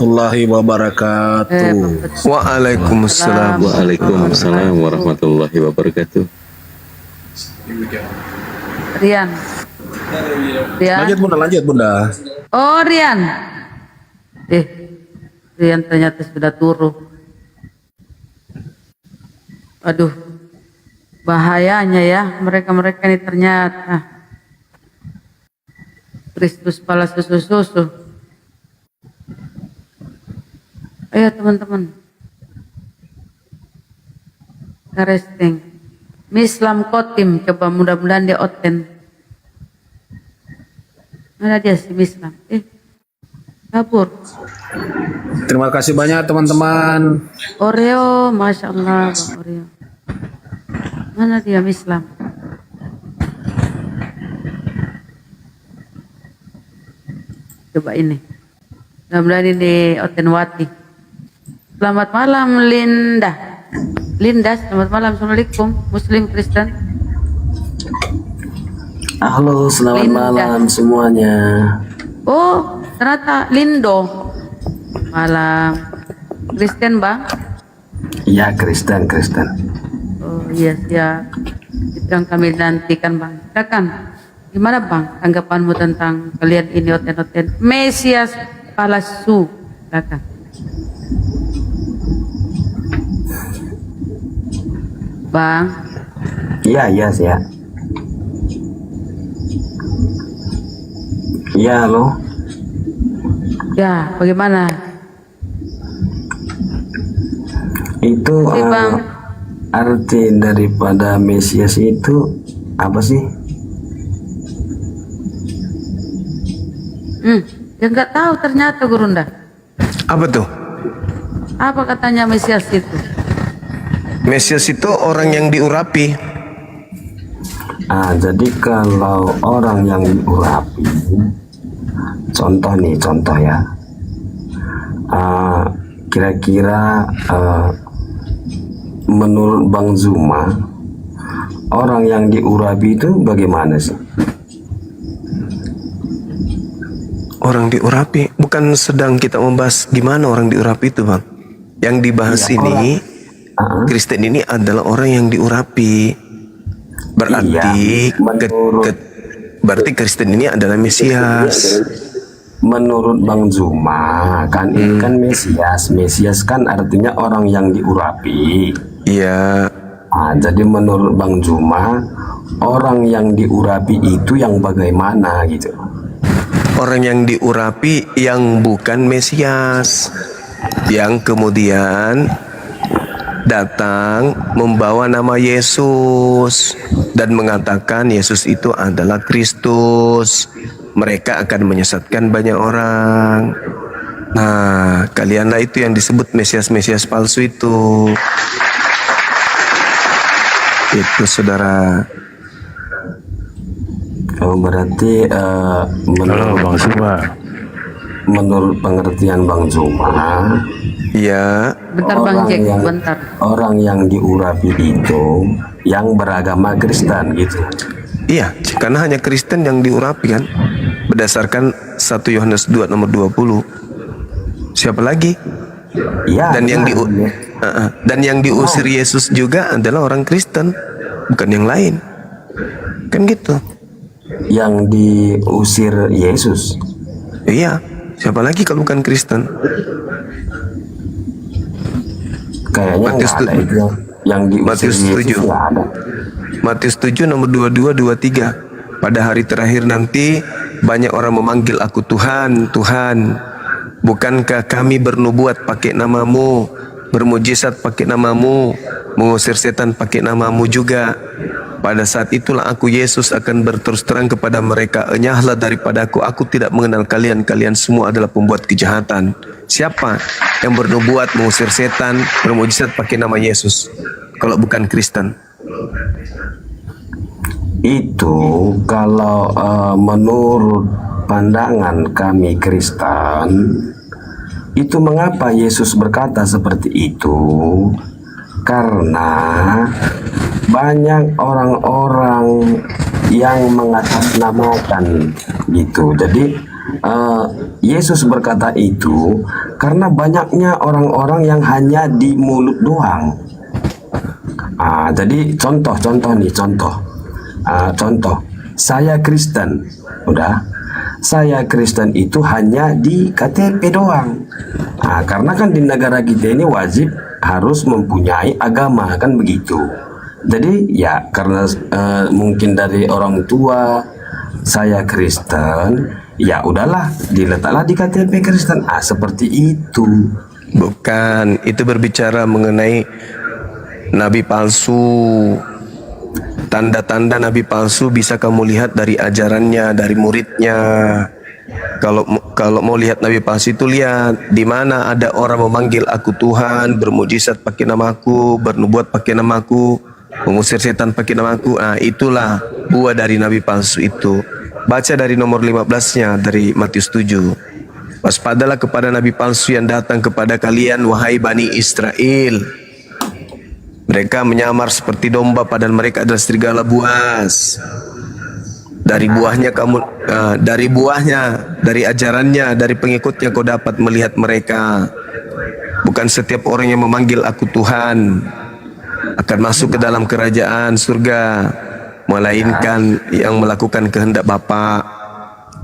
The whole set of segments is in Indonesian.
Warahmatullahi wabarakatuh. Waalaikumsalam. Waalaikumsalam warahmatullahi wabarakatuh. Rian. Lanjut bunda, lanjut bunda. Oh Rian. Rian ternyata sudah turun. Aduh, bahayanya ya mereka-mereka ini ternyata. Kristus pala susu-susu. Ayo teman-teman. Karesting. Mislam Kotim, coba mudah-mudahan dia oten. Mana dia si Mislam? Kabur. Terima kasih banyak teman-teman. Oreo, Masya Allah Bang Oreo. Mana dia Mislam? Coba ini. Mudah-mudahan ini Otenwati. Selamat malam Linda. Linda, selamat malam. Assalamualaikum. Muslim Kristen. Halo, selamat Linda. malam semuanya. Oh, ternyata Lindo. Malam. Kristen Bang? Iya, Kristen. Oh iya siap. Itu yang kami nantikan Bang. Silakan. Gimana Bang tanggapanmu tentang kalian ini oten-oten Mesias Palasu? Silakan. Bang. Iya. Iya, halo. Ya, bagaimana? Itu Oke, Bang. arti daripada Mesias itu apa sih? Ya nggak tahu ternyata Gurunda. Apa tuh? Apa katanya Mesias itu? Mesias itu orang yang diurapi. Jadi kalau orang yang diurapi, contoh ya. Kira-kira menurut Bang Zuma, orang yang diurapi itu bagaimana sih? Orang diurapi, bukan sedang kita membahas gimana orang diurapi itu Bang. Yang dibahas Iya, ini Kristen ini adalah orang yang diurapi. Berarti berarti Kristen ini adalah Mesias. Menurut Bang Zuma kan ini kan Mesias kan artinya orang yang diurapi. Iya. Jadi menurut Bang Zuma orang yang diurapi itu yang bagaimana gitu? Orang yang diurapi yang bukan Mesias, yang kemudian datang membawa nama Yesus dan mengatakan Yesus itu adalah Kristus. Mereka akan menyesatkan banyak orang. Nah, kalianlah itu yang disebut Mesias-Mesias palsu itu. Itu saudara. Oh berarti menurut pengertian Bang Zuma, Iya. Bentar Bang Jack, bentar. Orang yang diurapi itu yang beragama Kristen gitu. Iya, karena hanya Kristen yang diurapi kan. Berdasarkan 1 Yohanes 2 nomor 20. Siapa lagi? Iya. Dan yang diusir Yesus juga adalah orang Kristen, bukan yang lain. Kan gitu. Yang diusir Yesus. Iya, siapa lagi kalau bukan Kristen? Kayaknya nggak ada itu yang diusir Matius Yesus 7. nggak ada. Matius 7 nomor 22 23. Pada hari terakhir nanti banyak orang memanggil aku Tuhan, Tuhan. Bukankah kami bernubuat pakai namamu, bermujizat pakai namamu, mengusir setan pakai namamu juga? Pada saat itulah aku Yesus akan berterus terang kepada mereka, enyahlah daripadaku, aku tidak mengenal kalian, kalian semua adalah pembuat kejahatan. Siapa yang bernubuat, mengusir setan, bermujizat pakai nama Yesus kalau bukan Kristen? Itu kalau menurut pandangan kami Kristen, itu mengapa Yesus berkata seperti itu? Karena banyak orang-orang yang mengatasnamakan gitu. Jadi Yesus berkata itu karena banyaknya orang-orang yang hanya di mulut doang. Jadi contoh saya Kristen, udah, saya Kristen itu hanya di KTP doang. Karena kan di negara kita ini wajib harus mempunyai agama, kan begitu. Jadi ya karena mungkin dari orang tua saya Kristen, ya udahlah diletaklah di KTP Kristen. Seperti itu. Bukan, itu berbicara mengenai nabi palsu. Tanda-tanda nabi palsu bisa kamu lihat dari ajarannya, dari muridnya. Kalau mau lihat nabi palsu itu lihat di mana ada orang memanggil aku Tuhan, bermujizat pakai namaku, bernubuat pakai namaku, mengusir setan pakai namaku. Itulah buah dari nabi palsu itu. Baca dari nomor 15-nya dari Matius 7. Waspadalah kepada nabi palsu yang datang kepada kalian, wahai Bani Israel. Mereka menyamar seperti domba, padahal mereka adalah serigala buas. Dari buahnya dari ajarannya, dari pengikutnya kau dapat melihat mereka. Bukan setiap orang yang memanggil aku Tuhan akan masuk ke dalam kerajaan surga, melainkan yang melakukan kehendak Bapa.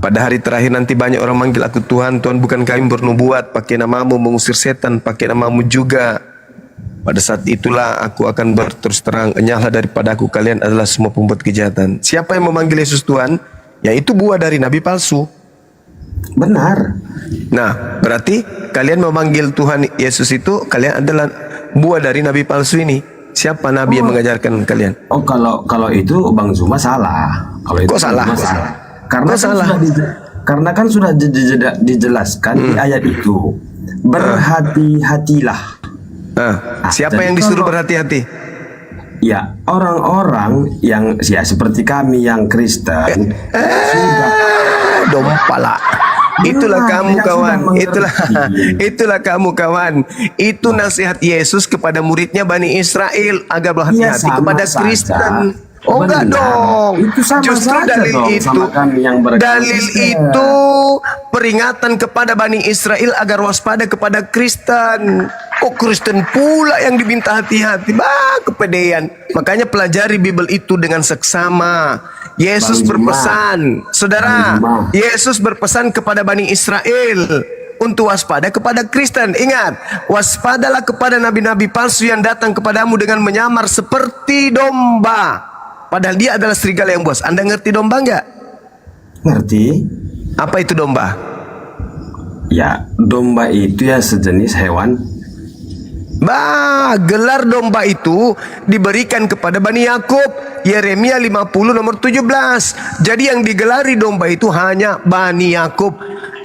Pada hari terakhir nanti banyak orang manggil aku Tuhan, Tuhan, bukan kami bernubuat pakai namamu, mengusir setan pakai namamu juga. Pada saat itulah aku akan berterus terang, enyahlah daripada aku, kalian adalah semua pembuat kejahatan. Siapa yang memanggil Yesus Tuhan, yaitu buah dari nabi palsu. Benar. Nah, berarti kalian memanggil Tuhan Yesus itu, kalian adalah buah dari nabi palsu ini. Siapa nabi yang mengajarkan kalian? Kalau itu Bang Zuma salah. Kalau itu Kok salah? Karena Kok salah? Karena kan sudah dijelaskan di ayat itu. Berhati-hatilah. Siapa yang disuruh berhati-hati? Ya, orang-orang yang ya seperti kami yang Kristen sudah dompala. Itulah kamu kawan, itulah kamu kawan. Itu nasihat Yesus kepada muridnya Bani Israel agar berhati-hati kepada Kristen. Oh enggak dong. Itu sama Justru saja dalil dong itu, sama kami yang dalil itu peringatan kepada Bani Israel agar waspada kepada Kristen. Oh, Kristen pula yang diminta hati-hati. Kepedean. Makanya pelajari Bible itu dengan seksama. Yesus berpesan, saudara, Yesus berpesan kepada Bani Israel untuk waspada kepada Kristen. Ingat, waspadalah kepada nabi-nabi palsu yang datang kepadamu dengan menyamar seperti domba, padahal dia adalah serigala yang buas. Anda ngerti domba enggak? Ngerti. Apa itu domba? Ya, domba itu ya sejenis hewan. Gelar domba itu diberikan kepada Bani Yakub. Yeremia 50 nomor 17. Jadi yang digelari domba itu hanya Bani Yakub.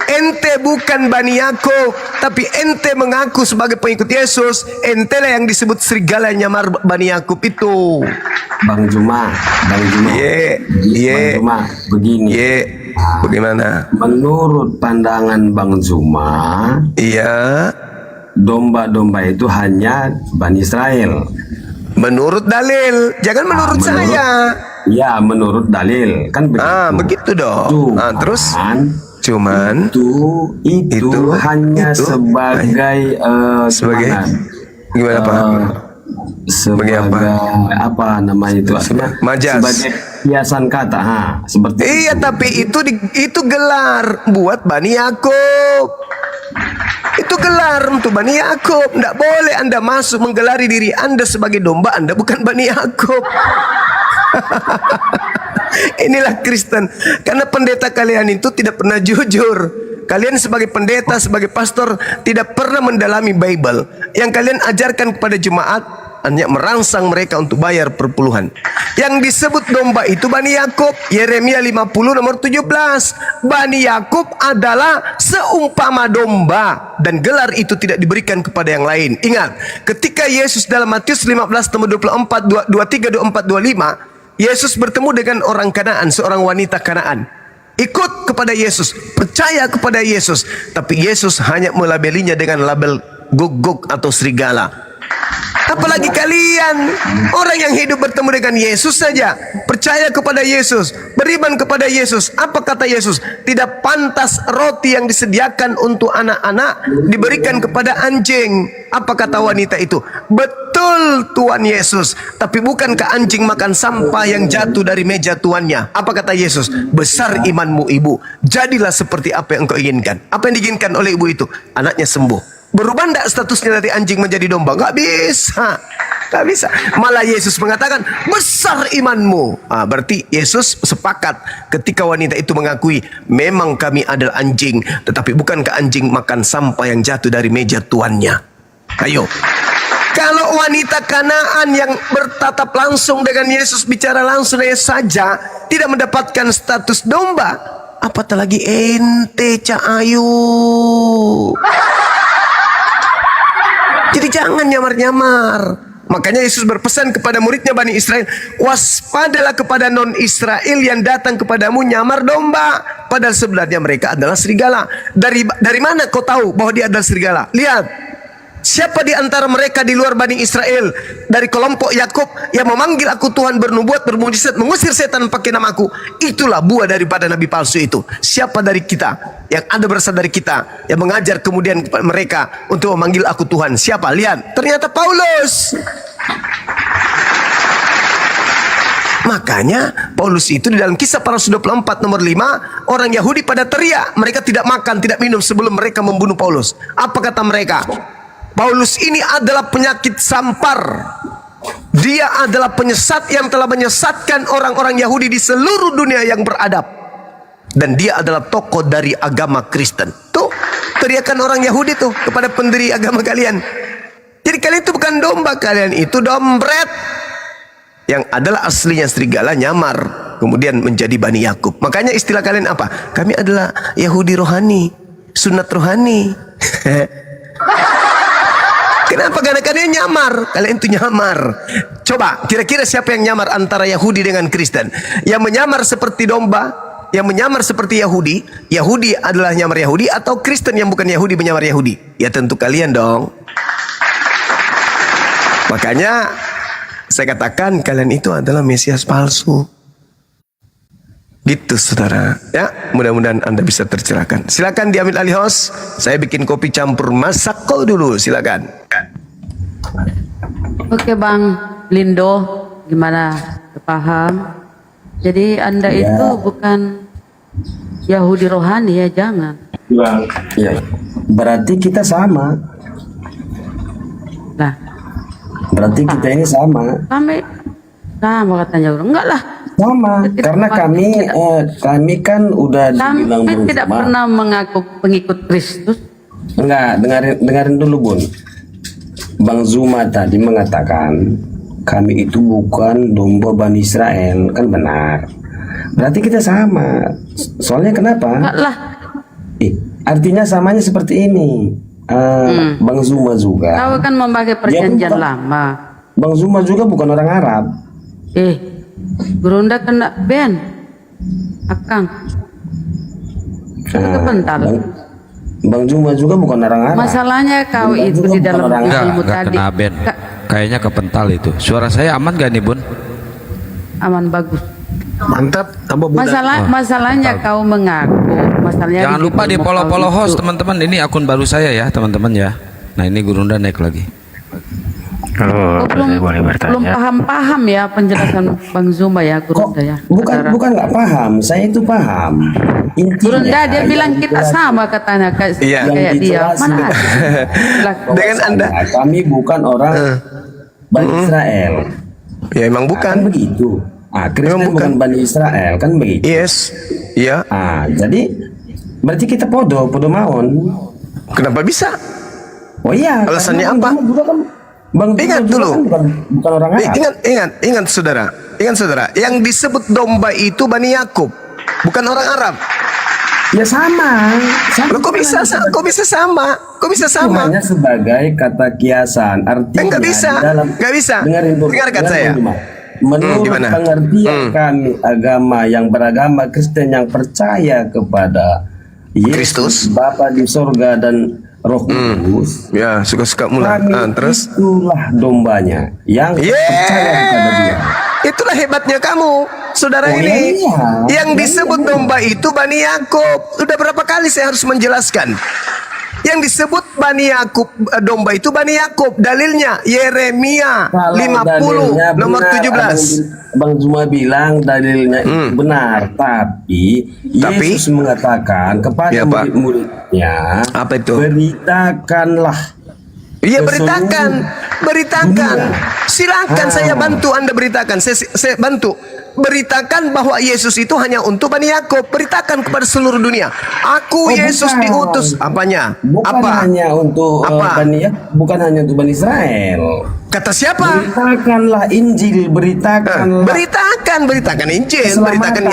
Ente bukan Bani Yakub, tapi ente mengaku sebagai pengikut Yesus. Ente lah yang disebut serigala nyamar Bani Yakub itu. Bang Zuma. Bang Zuma, begini. Bagaimana? Menurut pandangan Bang Zuma, iya, domba-domba itu hanya Bani Israel. Menurut dalil, jangan menurut saya. Ya, menurut dalil kan begitu. Begitu dong. Terus cuman itu hanya sebagai gimana Pak? Sebagai apa namanya itu? Majas. Sebagai hiasan kata, seperti iya, itu. tapi itu gelar buat Bani Yakub. Itu gelar untuk Bani Yakub. Tidak boleh Anda masuk menggelari diri Anda sebagai domba. Anda bukan Bani Yakub. Inilah Kristen. Karena pendeta kalian itu tidak pernah jujur. Kalian sebagai pendeta, sebagai pastor tidak pernah mendalami Bible. Yang kalian ajarkan kepada jemaat hanya merangsang mereka untuk bayar perpuluhan. Yang disebut domba itu Bani Yakub. Yeremia 50 nomor 17. Bani Yakub adalah seumpama domba, dan gelar itu tidak diberikan kepada yang lain. Ingat, ketika Yesus dalam Matius 15 nomor 24, 23, 24, 25, Yesus bertemu dengan orang Kanaan, seorang wanita Kanaan. Ikut kepada Yesus, percaya kepada Yesus, tapi Yesus hanya melabelinya dengan label gog-gog atau serigala. Apalagi kalian, orang yang hidup bertemu dengan Yesus saja, percaya kepada Yesus, beriman kepada Yesus. Apa kata Yesus? Tidak pantas roti yang disediakan untuk anak-anak diberikan kepada anjing. Apa kata wanita itu? Betul Tuhan Yesus, tapi bukankah anjing makan sampah yang jatuh dari meja tuannya? Apa kata Yesus? Besar imanmu ibu, jadilah seperti apa yang engkau inginkan. Apa yang diinginkan oleh ibu itu? Anaknya sembuh. Berubah enggak statusnya dari anjing menjadi domba? Enggak bisa. Enggak bisa. Malah Yesus mengatakan, besar imanmu. Berarti Yesus sepakat ketika wanita itu mengakui, memang kami adalah anjing, tetapi bukankah anjing makan sampah yang jatuh dari meja tuannya? Ayo. Kalau wanita Kanaan yang bertatap langsung dengan Yesus, bicara langsung saja, tidak mendapatkan status domba, apatah lagi ente, Cak Ayu. Jadi jangan nyamar-nyamar. Makanya Yesus berpesan kepada muridnya Bani Israel, waspadalah kepada non-Israel yang datang kepadamu nyamar domba, padahal sebenarnya mereka adalah serigala. Dari mana kau tahu bahwa dia adalah serigala? Lihat, siapa di antara mereka di luar Bani Israel dari kelompok Yakub yang memanggil aku Tuhan, bernubuat, bermujizat, mengusir setan pakai namaku, itulah buah daripada nabi palsu itu. Siapa dari kita yang ada berasal dari kita yang mengajar kemudian kepada mereka untuk memanggil aku Tuhan? Siapa? Lihat, ternyata Paulus. Makanya Paulus itu di dalam Kisah Para Rasul 24 nomor 5, orang Yahudi pada teriak, mereka tidak makan, tidak minum sebelum mereka membunuh Paulus. Apa kata mereka? Paulus ini adalah penyakit sampar. Dia adalah penyesat yang telah menyesatkan orang-orang Yahudi di seluruh dunia yang beradab. Dan dia adalah tokoh dari agama Kristen. Tuh, teriakan orang Yahudi tuh kepada pendiri agama kalian. Jadi kalian itu bukan domba, kalian itu dompret. Yang adalah aslinya serigala nyamar, kemudian menjadi Bani Yakub. Makanya istilah kalian apa? Kami adalah Yahudi rohani, sunat rohani. Kenapa? Karena kalian nyamar. Kalian itu nyamar. Coba, kira-kira siapa yang nyamar antara Yahudi dengan Kristen? Yang menyamar seperti domba, yang menyamar seperti Yahudi. Yahudi adalah nyamar Yahudi, atau Kristen yang bukan Yahudi menyamar Yahudi? Ya tentu kalian dong. Makanya saya katakan kalian itu adalah Mesias palsu. Gitu saudara. Ya, mudah-mudahan Anda bisa tercerahkan. Silakan diambil alih host. Saya bikin kopi campur masako dulu. Silakan. Oke Bang Lindo, gimana? Paham? Jadi Anda itu bukan Yahudi rohani ya, jangan. Ya, berarti kita sama. Lah, Berarti kita ini sama. kami sama katanya. Enggak lah. Sama, karena kami kan udah dibilang Kami tidak berjemaah. pernah mengaku pengikut Kristus. Enggak, dengarin dulu Bun. Bang Zuma tadi mengatakan kami itu bukan domba Bani Israel, kan benar. Berarti kita sama. Soalnya kenapa? Enggak lah. Artinya samanya seperti ini. Bang Zuma juga. Kau kan memakai perjanjian lama. Bang Zuma juga bukan orang Arab. Gerunda kena ban. Akang. Kebentar. Bang Zuma juga bukan orang Arab. Masalahnya kau Bang itu Zuma di bukan dalam orang ilmu Enggak tadi. kena band. Kayaknya kepental itu. Suara saya aman gak nih Bun? Aman, bagus. Mantap, tambah muda. Masalahnya kau mengaku. Masalahnya Jangan di lupa di ilmu follow-follow kau host itu. teman-teman. Ini akun baru saya ya teman-teman ya. Nah ini Gurunda naik lagi. Kau belum paham ya penjelasan Bang Zuma ya, Gurunda ya. Bukan nggak paham, saya itu paham. Gurunda dia bilang kita sama katanya Iya. kayak dia. dijelasin. Mana ada? Dengan Anda. Kami bukan orang Bani Israel. Ya emang Kan bukan. begitu. Kristen Memang bukan. bukan Bani Israel, kan begitu. Yes. Iya. Jadi berarti kita podo mawon. Kenapa bisa? Oh iya. Alasannya karena apa? Bang Zuma juga kan, Bang Zuma Ingat juga dulu. kan bukan orang Arab. Ingat saudara. Ingat saudara. Yang disebut domba itu Bani Yakub, bukan orang Arab. Ya sama. Loh, kok bisa sama? Kok bisa sama? Hanya sebagai kata kiasan. Artinya Nggak bisa. di dalam, Nggak bisa. Dengarkan Dengarkan saya. Menurut Gimana? pengertian kami agama yang beragama Kristen yang percaya kepada Yesus Kristus. Bapa di sorga dan Roh Kudus. Ya, suka-suka mula. Kami Terus itulah dombanya yang percaya kepada Dia. itulah hebatnya kamu, saudara Oh, ini. iya. Yang disebut domba itu Bani Yakub. Sudah berapa kali saya harus menjelaskan? Yang disebut Bani Yakub, domba itu Bani Yakub. Dalilnya Yeremia Kalau 50 dalilnya nomor benar, 17. Bang Zuma bilang dalilnya itu benar, tapi Yesus mengatakan kepada Ya, Pak. murid-muridnya, Apa itu? beritakanlah. Iya, ke beritakan, seluruh beritakan. dunia. Silakan saya bantu Anda beritakan. Saya bantu. Beritakan bahwa Yesus itu hanya untuk Bani Yakub. Beritakan kepada seluruh dunia. Aku Yesus bukan. diutus. Apanya? Bukan Apa? hanya untuk Apa? bukan hanya untuk Bani Israel. Kata siapa? Beritakanlah Injil, beritakanlah. Beritakan Injil, Keselamatan.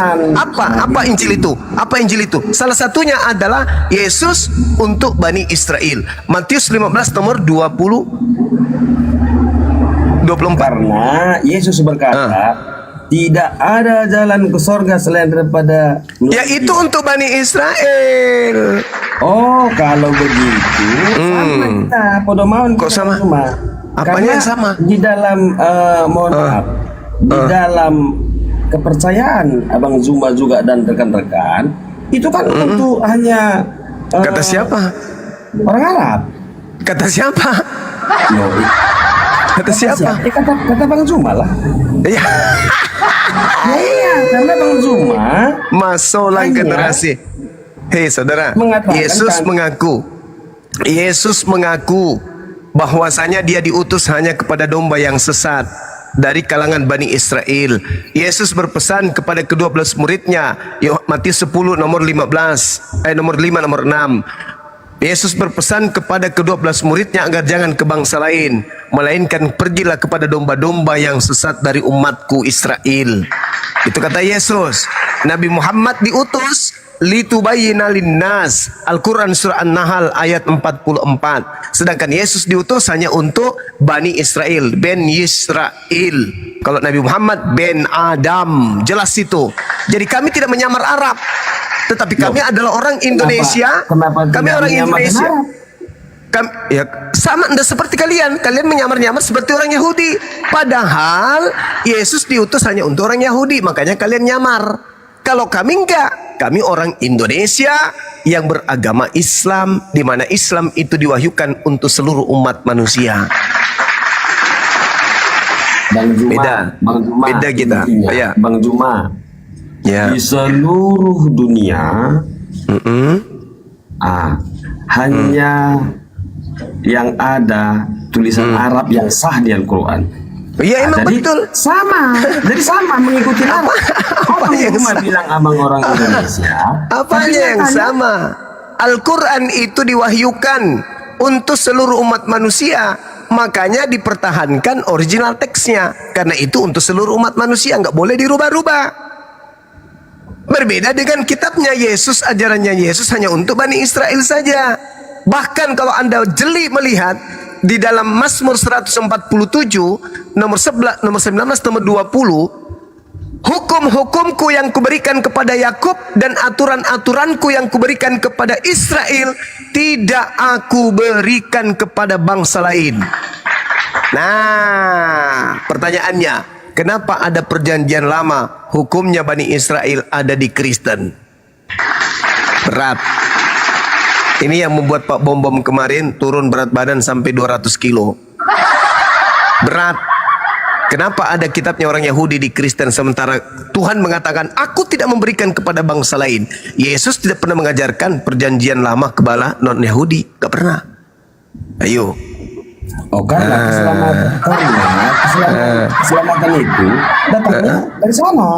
apa Injil itu? Apa Injil itu? Salah satunya adalah Yesus untuk Bani Israel. Matius 15 nomor 24. Karena Yesus berkata, tidak ada jalan ke sorga selain daripada Ya itu untuk Bani Israel. Oh, kalau begitu sama kita podomauan Kok kita sama? semua. Apanya Karena yang sama? Di dalam mohon maaf, di dalam kepercayaan Abang Zuma juga dan rekan-rekan itu kan untuk hanya Kata siapa? orang Arab. Kata siapa? Loh, Kata siapa? kata Bang Zuma lah. Iya. Iya, karena Bang Zuma Masolang Hanya generasi. Hei saudara, mengatakan Yesus mengaku bahwasanya dia diutus hanya kepada domba yang sesat dari kalangan Bani Israel. Yesus berpesan kepada ke-12 muridnya, Matius 10 nomor 15, nomor 5 nomor 6. Yesus berpesan kepada ke-12 muridnya agar jangan ke bangsa lain, melainkan pergilah kepada domba-domba yang sesat dari umatku Israel. Itu kata Yesus. Nabi Muhammad diutus litubayyina linnas. Al-Quran surah An-Nahl ayat 44. Sedangkan Yesus diutus hanya untuk Bani Israel, Ben Yisrael. Kalau Nabi Muhammad Ben Adam, jelas itu. Jadi kami tidak menyamar Arab, tetapi kami adalah orang Indonesia. Kenapa Kami tidak orang menyamar Indonesia. Arab? Ya sama anda seperti kalian menyamar-nyamar seperti orang Yahudi, padahal Yesus diutus hanya untuk orang Yahudi, makanya kalian nyamar. Kalau kami enggak, kami orang Indonesia yang beragama Islam, di mana Islam itu diwahyukan untuk seluruh umat manusia. Bang Zuma, Beda. Bang Zuma, Beda kita. intinya, Ya. Bang Zuma, Ya. di seluruh dunia hanya yang ada tulisan Arab yang sah di Al-Quran. Iya emang Jadi betul. jadi sama mengikuti Arab. apa yang Cuma sama? bilang abang orang Indonesia. Apanya yang sama? Al-Quran itu diwahyukan untuk seluruh umat manusia. Makanya dipertahankan original teksnya. Karena itu untuk seluruh umat manusia, nggak boleh dirubah-rubah. Berbeda dengan kitabnya Yesus, ajarannya Yesus hanya untuk Bani Israel saja. Bahkan kalau anda jeli melihat di dalam Mazmur 147 nomor 11, nomor 19, nomor 20, hukum-hukumku yang kuberikan kepada Yakub dan aturan-aturanku yang kuberikan kepada Israel tidak aku berikan kepada bangsa lain. Nah, pertanyaannya, kenapa ada perjanjian lama hukumnya Bani Israel ada di Kristen? Berat. Ini yang membuat Pak Bom-Bom kemarin turun berat badan sampai 200 kilo. Berat. Kenapa ada kitabnya orang Yahudi di Kristen sementara Tuhan mengatakan aku tidak memberikan kepada bangsa lain. Yesus tidak pernah mengajarkan perjanjian lama kepada non-Yahudi. Gak pernah. Ayo. Oh karena keselamatan itu datangnya dari sana.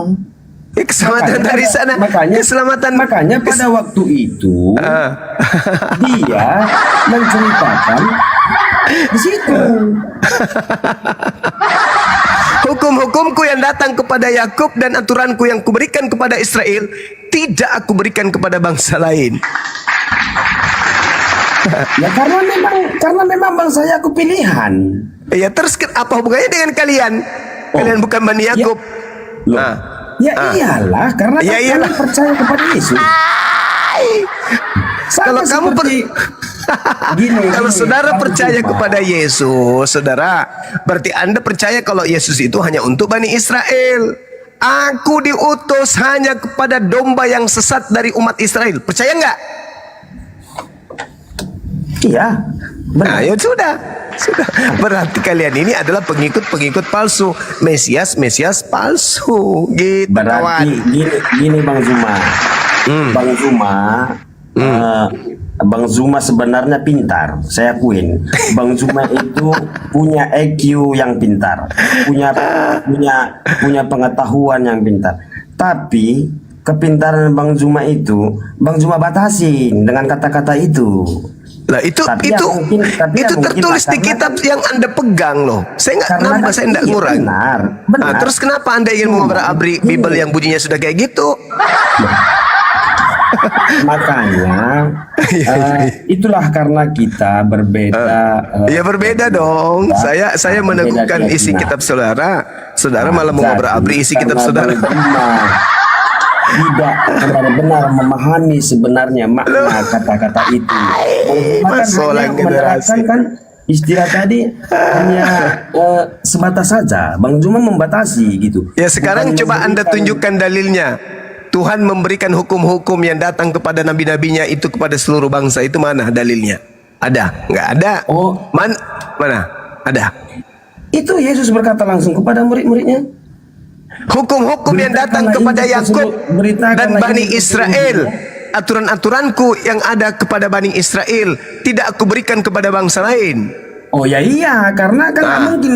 Keselamatan dari sana. Makanya pada waktu itu dia menceritakan di situ. Hukum-hukumku yang datang kepada Yakub dan aturanku yang kuberikan kepada Israel tidak aku berikan kepada bangsa lain. Ya karena memang bangsa Yakub pilihan. Ya terus apa hubungannya dengan kalian? Kalian bukan Bani Yakub. Iyalah karena kalian percaya kepada Yesus. Kalau kamu Kalau saudara Bang percaya Zuma. kepada Yesus, saudara, berarti Anda percaya kalau Yesus itu hanya untuk Bani Israel. Aku diutus hanya kepada domba yang sesat dari umat Israel. Percaya nggak? Iya. Nah, ya sudah. Berarti kalian ini adalah pengikut-pengikut palsu, Mesias palsu. Gitu, Berarti kawan. gini Bang Zuma. Bang Zuma sebenarnya pintar, saya akuin. Bang Zuma itu punya EQ yang pintar, punya pengetahuan yang pintar. Tapi kepintaran Bang Zuma itu, Bang Zuma batasin dengan kata-kata itu. Lah itu Tapi ya mungkin tertulis lah, di karena kitab yang Anda pegang loh. Saya nggak nambah, saya nggak iya, ngurang. benar. Nah, terus kenapa Anda ingin mengobrak-abrik Bible yang bunyinya sudah kayak gitu? Makanya itulah karena kita berbeda. Ya berbeda dong. Saya meneguhkan berbeda isi keyakinan. kitab saudara malah Jadi, mengobrak-abrik isi kitab karena saudara. Bang Zuma tidak benar-benar memahami sebenarnya makna kata-kata itu. Bang Zuma kan hanya menerapkan kan istilah tadi hanya sebatas saja. Bang Zuma membatasi gitu. Ya sekarang Bukan coba Anda memberikan- tunjukkan dalilnya. Tuhan memberikan hukum-hukum yang datang kepada nabi-nabinya itu kepada seluruh bangsa, itu mana dalilnya? Ada? Nggak ada. Oh. Mana? Ada. Itu Yesus berkata langsung kepada murid-muridnya. Hukum-hukum yang datang Beritakanlah kepada Injil Yakub beritakanlah dan Bani Injil Israel. Aturan-aturanku yang ada kepada Bani Israel tidak aku berikan kepada bangsa lain. Oh ya iya, karena kan nggak mungkin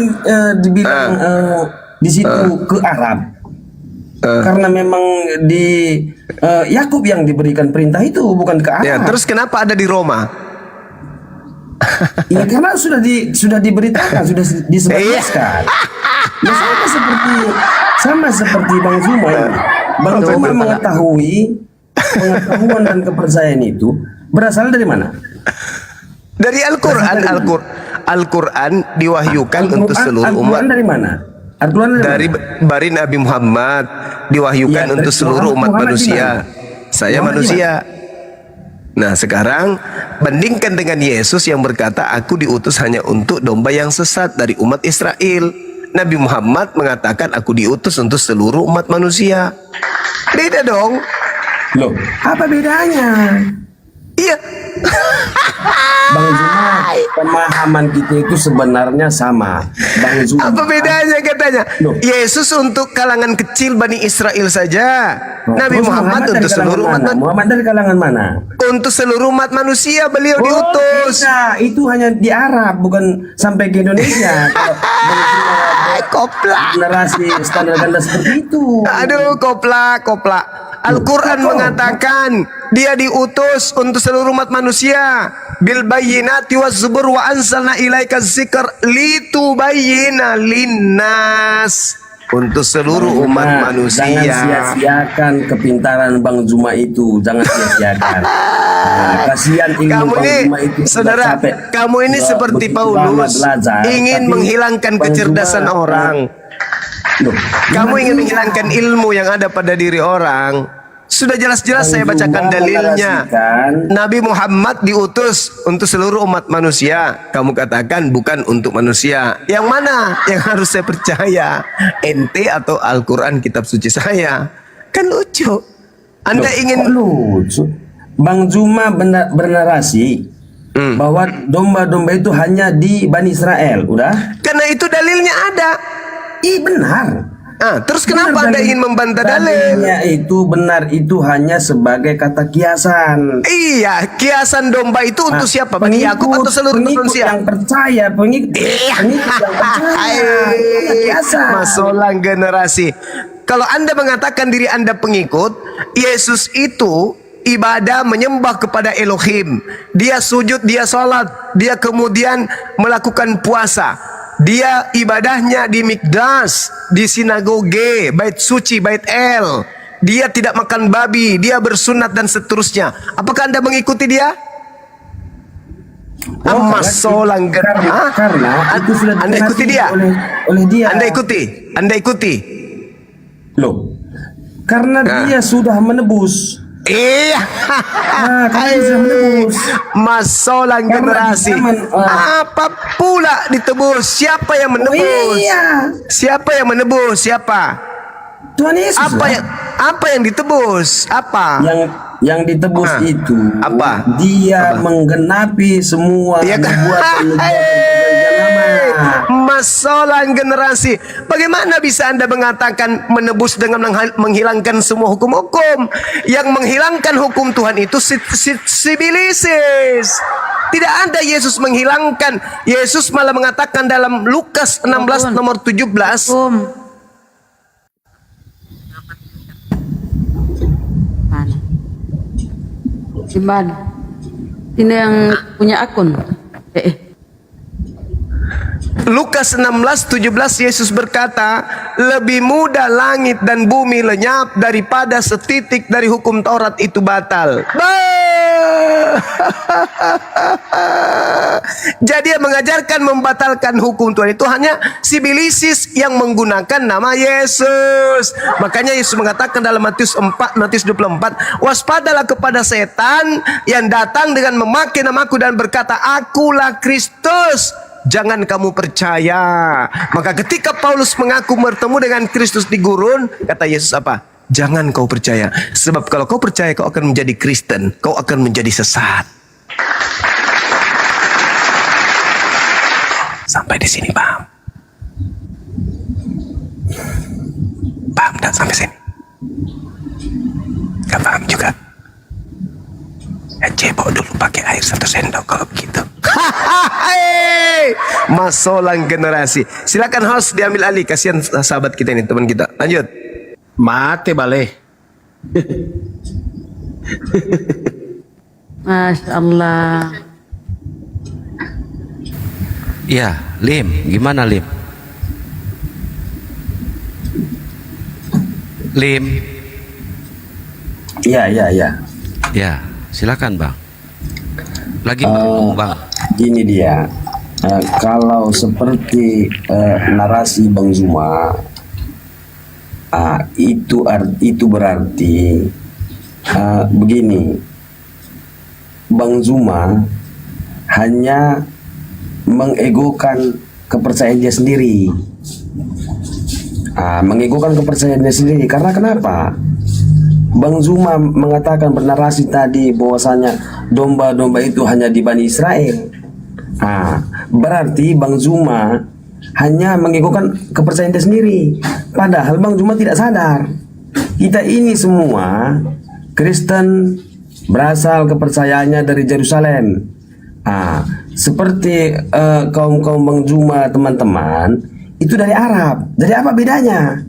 dibilang di situ ke Arab. Karena memang di Yakub yang diberikan perintah itu, bukan ke Arab. Ya, terus kenapa ada di Roma? Ya karena sudah diberitakan, sudah disebarkan. Ya sama seperti Bang Zuma ini. Bang Zuma mengetahui pengetahuan dan kepercayaan itu berasal dari mana? Dari Al-Quran. Al-Quran diwahyukan untuk seluruh umat. Al-Quran dari mana? Al-Quran Dari bari Nabi Muhammad diwahyukan Ya, untuk dari seluruh umat Muhammad manusia. gimana? Saya Muhammad manusia. Nah sekarang bandingkan dengan Yesus yang berkata aku diutus hanya untuk domba yang sesat dari umat Israel. Nabi Muhammad mengatakan aku diutus untuk seluruh umat manusia. Beda dong. Loh, apa bedanya? Iya. Bang Zuma, pemahaman kita itu sebenarnya sama. Bang Zuma. Apa bedanya katanya? Loh. Yesus untuk kalangan kecil Bani Israel saja. Nah, Nabi terus Muhammad dari untuk kalangan seluruh umat mana? Muhammad dari kalangan mana? untuk seluruh umat manusia beliau diutus. Beda. Itu hanya di Arab, bukan sampai ke Indonesia. Kalau Bang Zuma Koplak. generasi standar ganda seperti itu. Aduh, koplak. Al-Quran mengatakan dia diutus untuk seluruh umat manusia. Bil bayyinati waz zubur wa anzalna ilaika dzikr litubayyina linnas. Untuk seluruh umat Nah, manusia. jangan sia-siakan kepintaran Bang Zuma itu, jangan sia-siakan. Nah, kasihan ilmu Kamu Bang ini, Zuma itu sudah saudara, capek. kamu ini Sudah seperti begitu lama Paulus, belajar, ingin tapi menghilangkan Bang kecerdasan Zuma, orang. Loh, Kamu ingin iya. menghilangkan ilmu yang ada pada diri orang. Sudah jelas-jelas Bang saya bacakan Zuma dalilnya. menarasikan, Nabi Muhammad diutus untuk seluruh umat manusia. Kamu katakan bukan untuk manusia. Yang mana yang harus saya percaya? Ente atau Al-Quran kitab suci saya? Kan lucu. Anda Loh, ingin kok lucu? Bang Zuma bernarasi bahwa domba-domba itu hanya di Bani Israel, udah? karena itu dalilnya ada. Ih benar. Terus kenapa Anda ingin membantah dalil? Dalilnya itu benar, itu hanya sebagai kata kiasan. Iya, kiasan domba itu untuk siapa? Bani Yakub atau seluruh pengikut manusia? yang percaya, pengikut yang percaya. Itu kiasan. Masolang generasi. Kalau Anda mengatakan diri Anda pengikut, Yesus itu ibadah menyembah kepada Elohim. Dia sujud, dia sholat, dia kemudian melakukan puasa. Dia ibadahnya di Mikdas, di sinagoge, bait suci, bait El. Dia tidak makan babi, dia bersunat dan seterusnya. Apakah Anda mengikuti dia? Masolang karena itu sudah Anda ikuti dia? oleh dia. Anda ikuti. Loh, karena dia sudah menebus Iya. Karena bisa menebus. Masolang generasi. Apa pula ditebus? Siapa yang menebus? Iya. Siapa yang menebus? Siapa? Tuhan Yesus. Apa yang ditebus? Apa? Yang ditebus itu Apa? Dia menggenapi semua Iya kan? Masolang generasi. Bagaimana bisa Anda mengatakan menebus dengan menghilangkan semua hukum-hukum? Yang menghilangkan hukum Tuhan itu sibilisis. Tidak ada Yesus menghilangkan. Yesus malah mengatakan dalam Lukas 16 nomor 17. Mana? Di mana? Ini yang punya akun. Lukas 16:17 Yesus berkata, lebih mudah langit dan bumi lenyap daripada setitik dari hukum Taurat itu batal. Jadi yang mengajarkan membatalkan hukum Tuhan itu hanya sibilisis yang menggunakan nama Yesus. Makanya Yesus mengatakan dalam Matius 24, waspadalah kepada setan yang datang dengan memakai namaku dan berkata, akulah Kristus. Jangan kamu percaya. Maka ketika Paulus mengaku bertemu dengan Kristus di gurun, kata Yesus apa? Jangan kau percaya. Sebab kalau kau percaya, kau akan menjadi Kristen. Kau akan menjadi sesat. Sampai di sini paham? Paham dan sampai sini? Gak paham juga? Cebok dulu pakai air 1 sendok kalau begitu. Masolang generasi. Silakan host diambil alih. Kasihan sahabat kita ini, teman kita. Lanjut. Mate balik. Masya Allah. Ya, Lim, gimana Lim? Lim. Iya. Ya, silakan Bang. Lagi ngomong Bang. Gini dia, kalau seperti narasi Bang Zuma, itu berarti begini, Bang Zuma hanya mengegokan kepercayaan dia sendiri. Mengegokan kepercayaan dia sendiri. Karena kenapa? Bang Zuma mengatakan bernarasi tadi bahwasanya domba-domba itu hanya di Bani Israel. Berarti Bang Zuma hanya mengegokan kepercayaan dia sendiri. Padahal Bang Zuma tidak sadar, kita ini semua Kristen berasal kepercayaannya dari Yerusalem. Seperti kaum-kaum Bang Zuma teman-teman itu dari Arab. Jadi apa bedanya?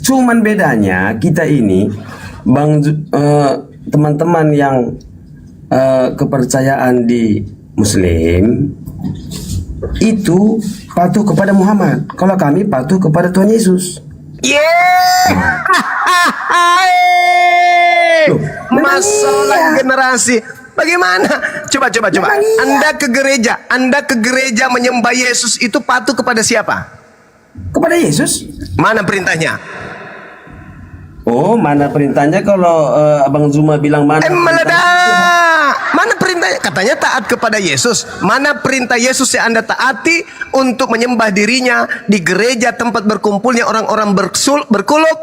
Cuman bedanya kita ini teman-teman yang kepercayaan di Muslim itu patuh kepada Muhammad. Kalau kami patuh kepada Tuhan Yesus. Masalah generasi. Bagaimana? Coba. Anda ke gereja menyembah Yesus itu patuh kepada siapa? Kepada Yesus. Mana perintahnya? Oh, mana perintahnya kalau Abang Zuma bilang mana? Meledak. Mana perintahnya? Katanya taat kepada Yesus. Mana perintah Yesus yang Anda taati untuk menyembah dirinya di gereja tempat berkumpulnya orang-orang berkuluk,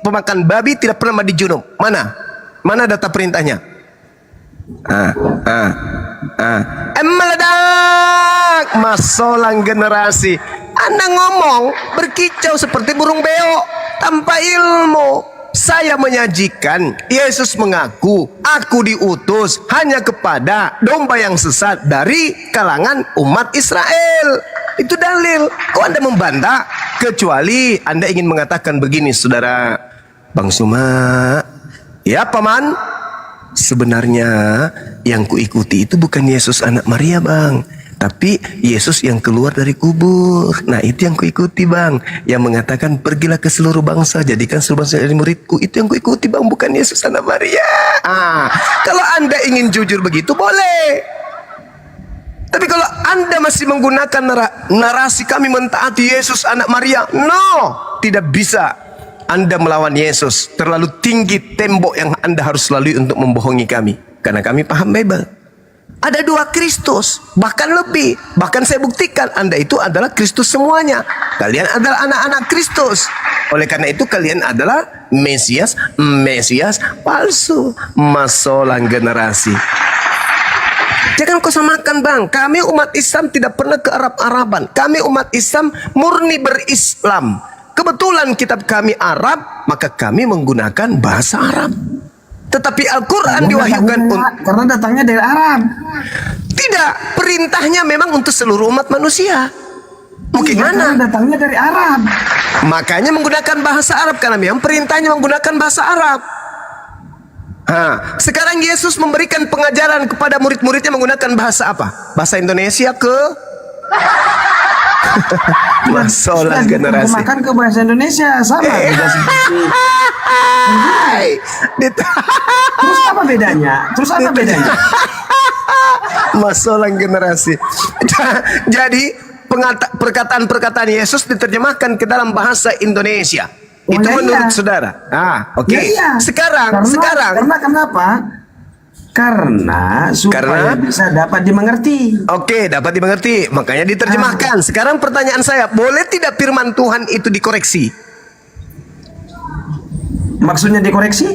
pemakan babi, tidak pernah mandi junub? Mana? Mana data perintahnya? Meledak. Masolang generasi. Anda ngomong berkicau seperti burung beo tanpa ilmu. Saya menyajikan, Yesus mengaku, aku diutus hanya kepada domba yang sesat dari kalangan umat Israel. Itu dalil. Kok Anda membantah? Kecuali Anda ingin mengatakan begini, saudara Bang Suma. Ya, Paman. Sebenarnya yang kuikuti itu bukan Yesus anak Maria, Bang, tapi Yesus yang keluar dari kubur. Nah, itu yang kuikuti, Bang. Yang mengatakan pergilah ke seluruh bangsa, jadikan seluruh bangsa jadi muridku. Itu yang kuikuti, Bang, bukan Yesus anak Maria. Kalau Anda ingin jujur begitu, boleh. Tapi kalau Anda masih menggunakan narasi kami mentaati Yesus anak Maria, no, tidak bisa. Anda melawan Yesus. Terlalu tinggi tembok yang Anda harus lalui untuk membohongi kami. Karena kami paham Bible. Ada 2 Kristus, bahkan lebih. Bahkan saya buktikan Anda itu adalah Kristus semuanya. Kalian adalah anak-anak Kristus. Oleh karena itu kalian adalah Mesias palsu. Masolang generasi. Jangan kau samakan bang. Kami umat Islam tidak pernah ke Arab-Araban. Kami umat Islam murni berislam. Kebetulan kitab kami Arab, maka kami menggunakan bahasa Arab. Tetapi Al-Quran diwahyukan karena datangnya dari Arab. Tidak, perintahnya memang untuk seluruh umat manusia. Mungkin mana? Karena datangnya dari Arab. Makanya menggunakan bahasa Arab karena memang perintahnya menggunakan bahasa Arab. Sekarang Yesus memberikan pengajaran kepada murid-muridnya menggunakan bahasa apa? Bahasa Indonesia ke masalah generasi. Makan ke bahasa Indonesia sama beda seperti. Terus apa bedanya? Masalah generasi. Jadi perkataan-perkataan Yesus diterjemahkan ke dalam bahasa Indonesia. Itu menurut saudara. Oke. Sekarang. Karena kenapa? Karena supaya bisa dapat dimengerti. Oke, dapat dimengerti. Makanya diterjemahkan. Sekarang pertanyaan saya, boleh tidak firman Tuhan itu dikoreksi? Maksudnya dikoreksi?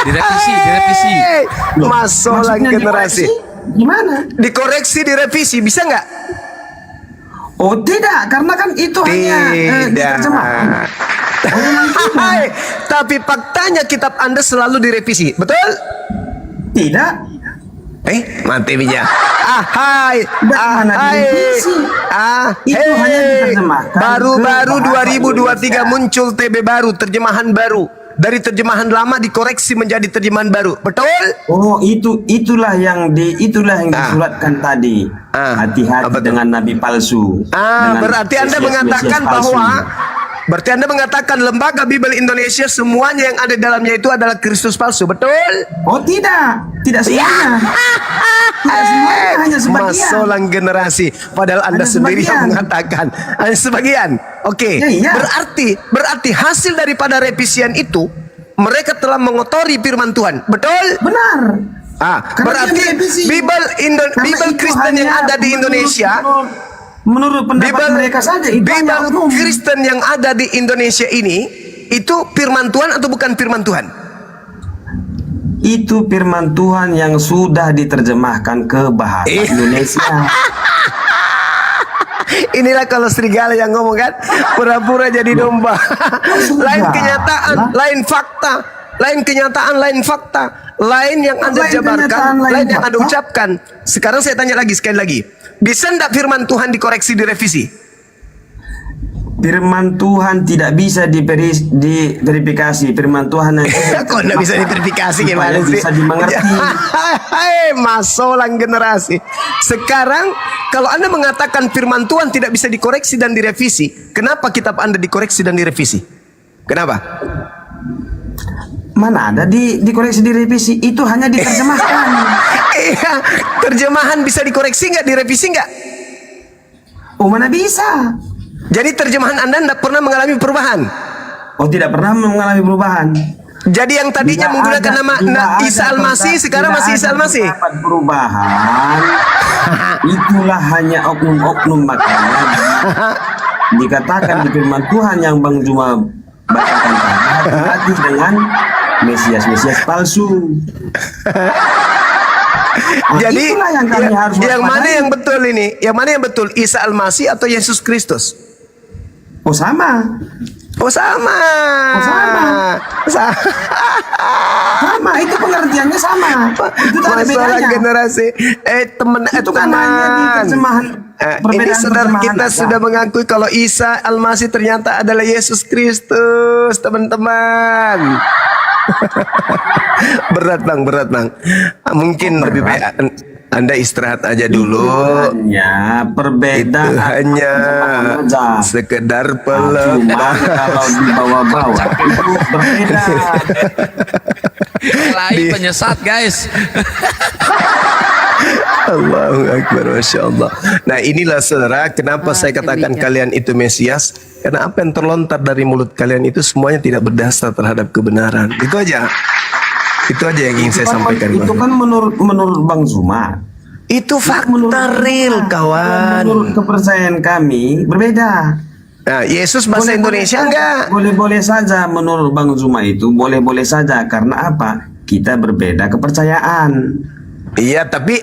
direvisi. Masalah generasi. Gimana? Dikoreksi, direvisi, bisa nggak? Oh tidak, karena kan itu hanya diterjemahkan. Tapi faktanya kitab Anda selalu direvisi, betul? Tidak. Mati bija. Itu hanya diterjemahkan. Baru-baru 2023 muncul TB baru, terjemahan baru. Dari terjemahan lama dikoreksi menjadi terjemahan baru, betul? Oh, itulah yang disuratkan tadi. Hati-hati dengan nabi palsu. Berarti Anda mengatakan bahwa Anda mengatakan lembaga Bible Indonesia semuanya yang ada di dalamnya itu adalah Kristus palsu, betul? Oh tidak semuanya. Tidak semuanya, hanya sebagian. Masalah generasi. Padahal Anda sendiri yang mengatakan hanya sebagian. Oke. Berarti hasil daripada revisian itu mereka telah mengotori firman Tuhan, betul? Benar. Berarti Bible Kristen yang ada di Indonesia. Menurut pendapat mereka saja itu Bible Kristen yang ada di Indonesia ini itu firman Tuhan atau bukan firman Tuhan? Itu firman Tuhan yang sudah diterjemahkan ke bahasa Indonesia. Inilah kalau serigala yang ngomong kan, pura-pura jadi domba. Lain kenyataan, lain fakta. Lain kenyataan, lain fakta. Lain yang Anda jabarkan, lain yang Anda ucapkan. Sekarang saya tanya lagi sekali lagi. Bisa enggak firman Tuhan dikoreksi, direvisi? Firman Tuhan tidak bisa diverifikasi. Firman Tuhan kok enggak bisa diverifikasi gimana sih? Bisa dimengerti. Masalah generasi. Sekarang kalau Anda mengatakan firman Tuhan tidak bisa dikoreksi dan direvisi, kenapa kitab Anda dikoreksi dan direvisi? Kenapa? Mana ada dikoreksi, direvisi? Itu hanya diterjemahkan. Iya, terjemahan bisa dikoreksi nggak, direvisi nggak? Oh, mana bisa? Jadi terjemahan Anda tidak pernah mengalami perubahan? Oh, tidak pernah mengalami perubahan. Jadi yang tadinya menggunakan nama Isa Al-Masih, sekarang masih Isa Al-Masih? Perubahan. Itulah hanya oknum-oknum, makanya dikatakan di firman Tuhan yang Bang Juma bacakan tadi, hati-hati dengan Mesias palsu. Jadi yang mana yang betul ini? Yang mana yang betul? Isa Al-Masih atau Yesus Kristus? Oh sama. Sama, itu pengertiannya sama. Itu masalah generasi. Itu kan hanya di terjemahan. Ini saudara kita sudah mengakui kalau Isa Al-Masih ternyata adalah Yesus Kristus, teman-teman. berat bang. Mungkin lebih baik Anda istirahat aja dulu. Hanya perbedaan. Itu hanya sekedar pelemah. Kalau dibawa-bawa itu berbeda. Lain penyesat guys. Allahu Akbar, Masya Allah. Nah inilah saudara, kenapa saya katakan demikian. kalian itu Mesias. Karena apa yang terlontar dari mulut kalian itu semuanya tidak berdasar terhadap kebenaran. Itu aja. Itu aja yang ingin saya sampaikan. Itu kan menurut Bang Zuma. Itu fakta real, kawan. Menurut kepercayaan kami berbeda. Nah, Yesus bahasa Indonesia enggak? Boleh-boleh saja menurut Bang Zuma itu boleh-boleh saja. Karena apa? Kita berbeda kepercayaan. Iya, tapi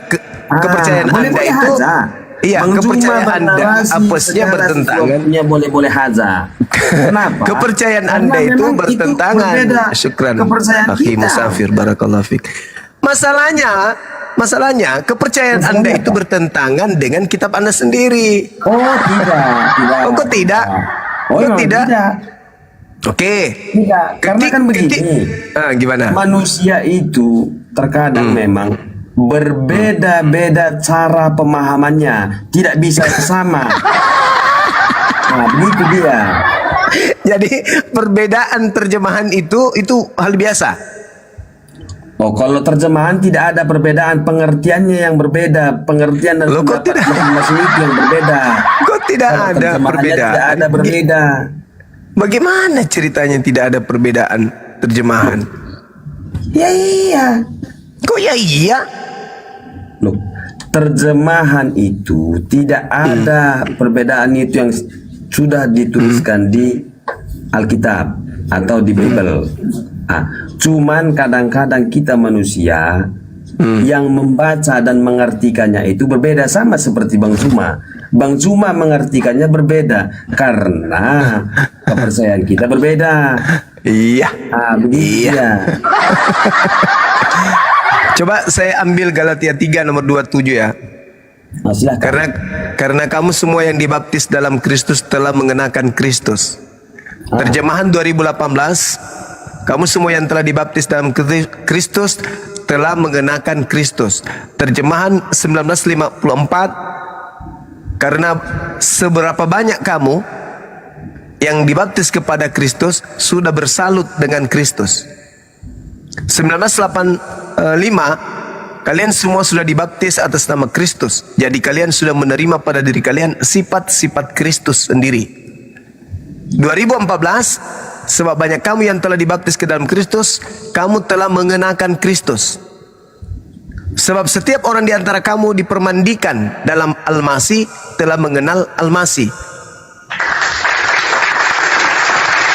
kepercayaan Anda boleh-boleh itu aja. iya, Bang Zuma kepercayaan Anda bernarasi apesnya secara bertentangan. sesungguhnya boleh-boleh aja. Kenapa? Kepercayaan Karena Anda itu memang bertentangan. berbeda Syukran. kepercayaan Akhi kita. Musafir, barakallahu fik. Masalahnya kepercayaan Anda itu bertentangan dengan kitab Anda sendiri. Oh tidak. Oh, kok tidak? Oh Kok memang tidak? tidak. Oke. Tidak. Karena kan begini. Gimana? Manusia itu terkadang memang berbeda-beda cara pemahamannya, tidak bisa sama. Nah, begitu dia. Jadi perbedaan terjemahan itu hal biasa. Oh, kalau terjemahan tidak ada perbedaan, pengertiannya yang berbeda, pengertian dan Loh, kok pendapat tidak? masing-masing itu yang berbeda. Kok tidak Kalau ada terjemahannya perbedaan? Tidak ada berbeda. Bagaimana ceritanya tidak ada perbedaan terjemahan? Ya iya. Kok ya iya? Loh, terjemahan itu tidak ada perbedaan itu yang sudah dituliskan di Alkitab atau di Bible. Cuman kadang-kadang kita manusia yang membaca dan mengartikannya itu berbeda, sama seperti Bang Zuma. Bang Zuma mengartikannya berbeda karena kepercayaan kita berbeda. Iya. Begitu Iya. ya. Coba saya ambil Galatia 3 nomor 27 ya. Silakan. Karena kamu semua yang dibaptis dalam Kristus telah mengenakan Kristus. Terjemahan 2018, kamu semua yang telah dibaptis dalam Kristus telah mengenakan Kristus. Terjemahan 1954, karena seberapa banyak kamu yang dibaptis kepada Kristus sudah bersalut dengan Kristus. 1985, kalian semua sudah dibaptis atas nama Kristus. Jadi kalian sudah menerima pada diri kalian sifat-sifat Kristus sendiri. 2014, sebab banyak kamu yang telah dibaptis ke dalam Kristus, kamu telah mengenakan Kristus. Sebab setiap orang di antara kamu dipermandikan dalam Al-Masih telah mengenal Al-Masih.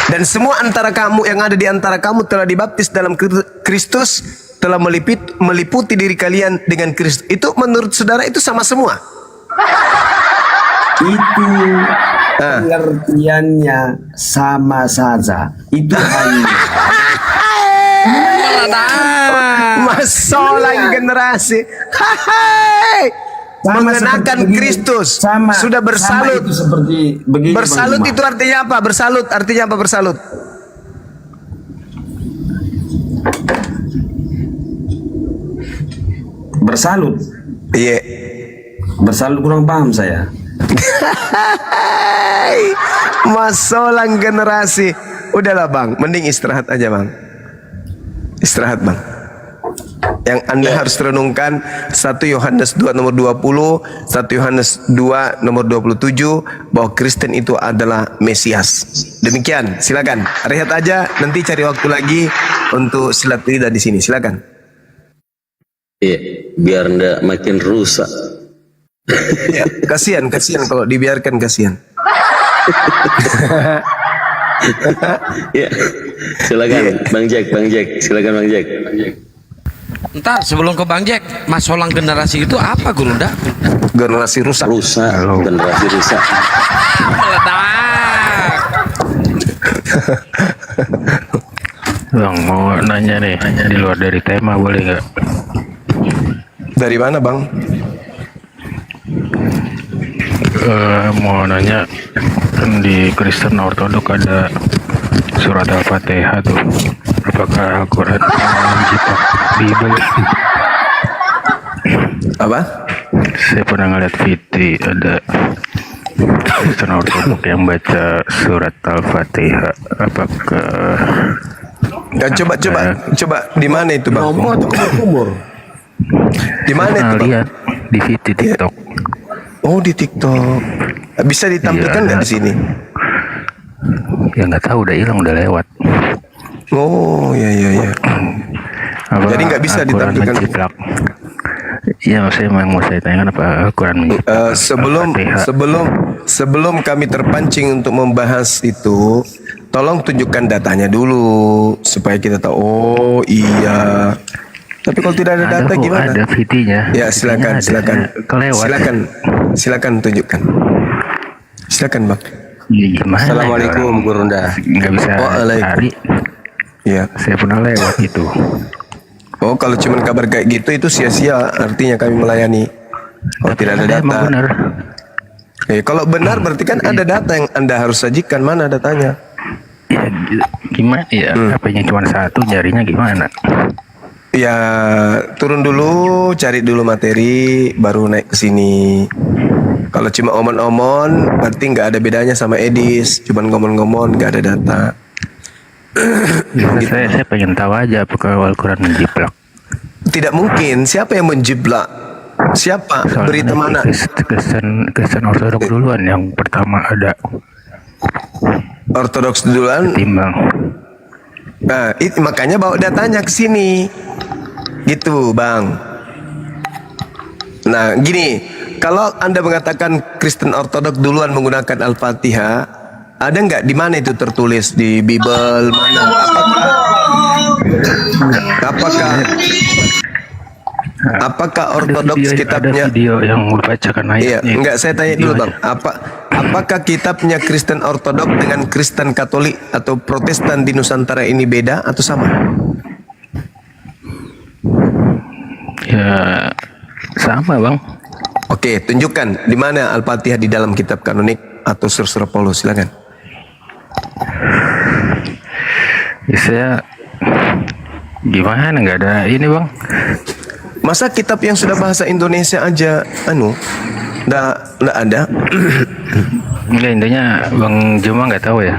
Dan semua antara kamu yang ada di antara kamu telah dibaptis dalam Kristus, telah meliputi diri kalian dengan Kristus. Itu menurut saudara itu sama semua? Itu pengertiannya sama saja. Itu hanya masalah generasi. Hai. Mengenakan Kristus, sudah bersalut. Itu seperti begini, bersalut Bang itu artinya apa? Bersalut artinya apa? Bersalut. Bersalut. Iya. Bersalut kurang paham saya. Masalah generasi. Udahlah bang, mending istirahat aja bang. Istirahat bang. Yang Anda harus renungkan 1 Yohanes 2 nomor 20, 1 Yohanes 2 nomor 27, bahwa Kristen itu adalah Mesias. Demikian, silakan. Rehat aja, nanti cari waktu lagi untuk silat lidah di sini. Silakan. Iya, biar ndak makin rusak. Ya, kasihan kalau dibiarkan, kasihan. Ya, silakan Bang Jack, silakan Bang Jack. Ntar sebelum ke Bang Jack, masalah generasi itu apa Guru Nda? Generasi rusak. Rusak, generasi rusak. Meledak. Bang, mau nanya nih, di luar dari tema boleh nggak? Dari mana bang? Mau nanya, kan di Kristen Ortodok ada surat Al-Fatihah tuh. Apakah Al-Quran menciptakan Bible? Apa? Saya pernah ngeliat Fitri, ada Kristen Ortodok yang baca surat Al-Fatihah. Apakah Ya, coba di mana itu bang? Ngomong atau kumur? Di mana Saya itu, Bang? lihat di TikTok. Oh, di TikTok. Bisa ditampilkan Iya, nggak di sini? Ya nggak tahu, udah hilang, udah lewat. Oh, ya ya ya. Apa Jadi nggak bisa Al-Quran ditampilkan. menjiplak? Iya, maksudnya yang mau saya tanyakan apa Al-Quran menjiplak? Sebelum kami terpancing untuk membahas itu, tolong tunjukkan datanya dulu supaya kita tahu. Oh iya. Tapi kalau tidak ada data kok, gimana? ada VT-nya. Ya silakan, VT-nya ada, silakan, saya kelewat. silakan tunjukkan. Silakan, Bang. Ya, gimana? Assalamualaikum, Guru Ronda. Nggak bisa Waalaikumsalam. cari. Ya. Saya pernah lewat itu. Oh, kalau cuma kabar kayak gitu itu sia-sia artinya kami melayani. Kalau tidak ada data. Emang benar. Kalau benar berarti kan ada data yang Anda harus sajikan. Mana datanya? Ya, gimana ya? HP-nya cuma satu, jarinya gimana? Ya, turun dulu, cari dulu materi, baru naik ke sini. Kalau cuma omon-omon, berarti nggak ada bedanya sama Edis. Cuman ngomong-ngomong, nggak ada data. Gitu. Saya pengen tahu aja apakah Al-Quran menjiplak. Tidak mungkin. Siapa yang menjiplak? Siapa? Soalnya Berita mana? Kristen Ortodok duluan yang pertama ada Ortodoks duluan. timbang. Nah, makanya bawa datanya ke sini. Gitu, Bang. Nah, gini, kalau Anda mengatakan Kristen Ortodok duluan menggunakan Al-Fatihah, ada nggak di mana itu tertulis di Bible mana? Apakah Ortodoks kitabnya? Ada video yang membacakan Iya, ayatnya. enggak, saya tanya dulu, Bang. Apakah kitabnya Kristen Ortodok dengan Kristen Katolik atau Protestan di Nusantara ini beda atau sama? Ya sama, Bang. Oke, tunjukkan di mana Al-Fatihah di dalam kitab kanonik atau surat-surat Paulus, silakan. Ya, saya gimana, nggak ada ini, Bang. Masa kitab yang sudah bahasa Indonesia aja nggak ada? Enggak, intinya Bang Juma nggak tahu ya.